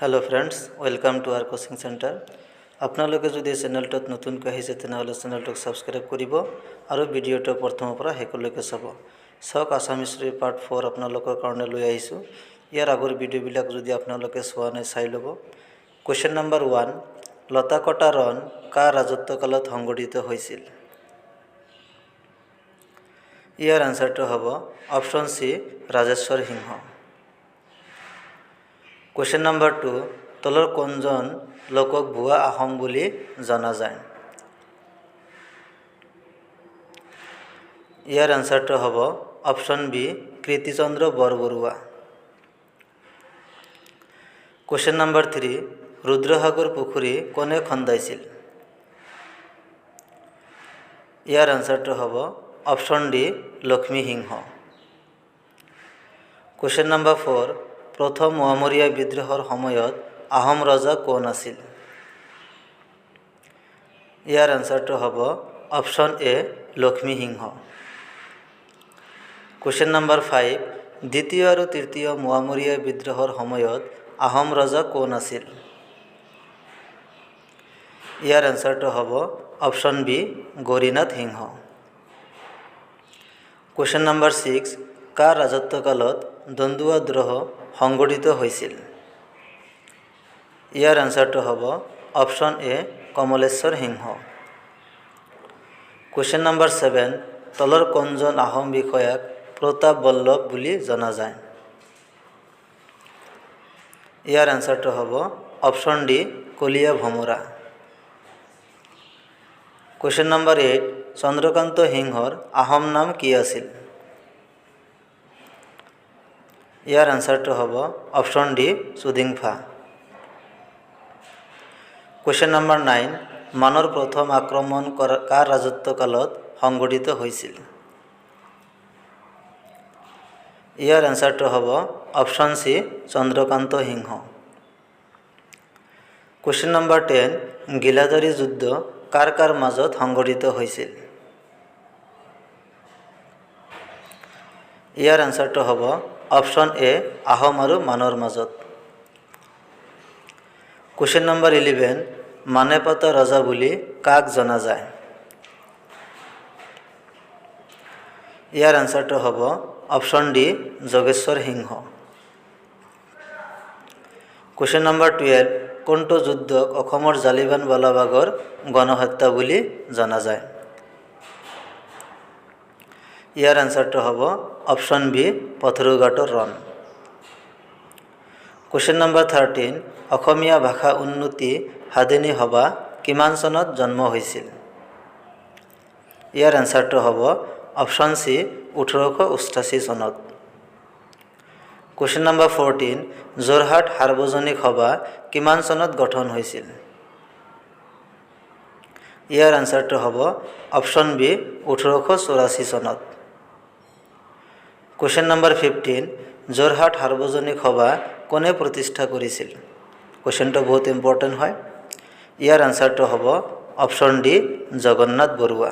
Hello friends, welcome to our coaching centre. आपनालोके যদি চেনেলটোত নতুনকৈ আহিছে তেনেহ'লে চেনেলটোক সাবস্ক্রাইব কৰিব আৰু ভিডিঅ'টো প্ৰথমৰ পৰা শেষলৈকে চাব। চাওক, আছামিজ পাৰ্ট 4 আপোনালোকৰ কাৰণে লৈ আহিছোঁ। ইয়াৰ আগৰ ভিডিঅ'বিলাক যদি আপোনালোকে চোৱা নাই চাই ল'ব। কুৱেশ্যন নম্বৰ 1, লতাকটা ৰণ কাৰ ৰাজত্বকালত সংঘটিত হৈছিল? ইয়াৰ আনসাৰটো হ'ব অপশ্যন সি, ৰাজেশ্বৰ সিংহ। কুৱেশ্যন নম্বৰ 2, তলৰ কোনজন লোকক ভুৱা আহোম বুলি জনা যায়? ইয়াৰ আনসাৰটো হ'ব option B, Kirtichandra Barbarua. Question number 3, Rudrasagar পুখুৰী কোনে খন্দাইছিল? ইয়াৰ আনসাৰটো হ'ব option D, Lakshmi Singha. Question number 4, প্ৰথম মোৱামৰীয়া বিদ্ৰোহৰ সময়ত আহোম ৰজা কোন আছিল? ইয়াৰ আনসাৰটো হ'ব option A, Lakshmi Singha. Question number 5, দ্বিতীয় আৰু তৃতীয় মোৱামৰীয়া বিদ্ৰোহৰ সময়ত আহোম ৰজা কোন আছিল? ইয়াৰ আনসাৰটো হ'ব option B, Gaurinath Singha. Question number 6, কাৰ ৰাজত্বকালত দন্দুৱা দ্ৰোহ সংঘটিত হৈছিল? ইয়াৰ আনসাৰটো হ'ব option A, Kamaleswar Singha. Question number 7, তলৰ কোনজন আহোম বিষয়াক প্ৰতাপ বল্লভ বুলি জনা যায়? ইয়াৰ আনসাৰটো হ'ব অপশ্যন ডি, কলীয়া ভোমোৰা। কুৱেশ্যন নম্বৰ 8, চন্দ্ৰকান্ত সিংহৰ আহোম নাম কি আছিল? ইয়াৰ আনসাৰটো হ'ব অপশ্যন ডি, চুদিংফা। কুৱেশ্যন নম্বৰ 9, মানৰ প্ৰথম আক্ৰমণ কাৰ ৰাজত্বকালত সংঘটিত হৈছিল? ইয়াৰ আনসাৰটো হ'ব অপশ্যন সি, চন্দ্ৰকান্ত সিংহ। কুৱেশ্যন নম্বৰ 10, গিলাধাৰী যুদ্ধ কাৰ কাৰ মাজত সংঘটিত হৈছিল? ইয়াৰ আনসাৰটো হ'ব অপশ্যন এ, আহোম আৰু মানৰ মাজত। কুৱেশ্যন নম্বৰ 11, মানেপাতা ৰজা বুলি কাক জনা যায়? ইয়াৰ আনসাৰটো হ'ব অপশ্যন ডি, যোগেশ্বৰ সিংহ। কুৱেশ্যন নম্বৰ 12, কোনটো যুদ্ধক অসমৰ জালিয়ানৱালাবাগৰ গণহত্যা বুলি জনা যায়? ইয়াৰ আনসাৰটো হ'ব অপশ্যন বি, পথৰুঘাটৰ ৰণ। কুৱেশ্যন নম্বৰ 13, অসমীয়া ভাষা উন্নতি সাধিনী সভা কিমান চনত জন্ম হৈছিল? ইয়াৰ আনসাৰটো হ'ব অপশ্যন সি, 1888 চনত। কুৱেশ্যন নম্বৰ 14, যোৰহাট সাৰ্বজনিক সভা কিমান চনত গঠন হৈছিল? ইয়াৰ আনসাৰটো হ'ব অপশ্যন বি, 1884 চনত। কুৱেশ্যন নম্বৰ 15, যোৰহাট সাৰ্বজনিক সভা কোনে প্ৰতিষ্ঠা কৰিছিল? কুৱেশ্যনটো বহুত ইম্পৰ্টেণ্ট হয়। ইয়াৰ আনসাৰটো হ'ব অপশ্যন ডি, জগন্নাথ বৰুৱা।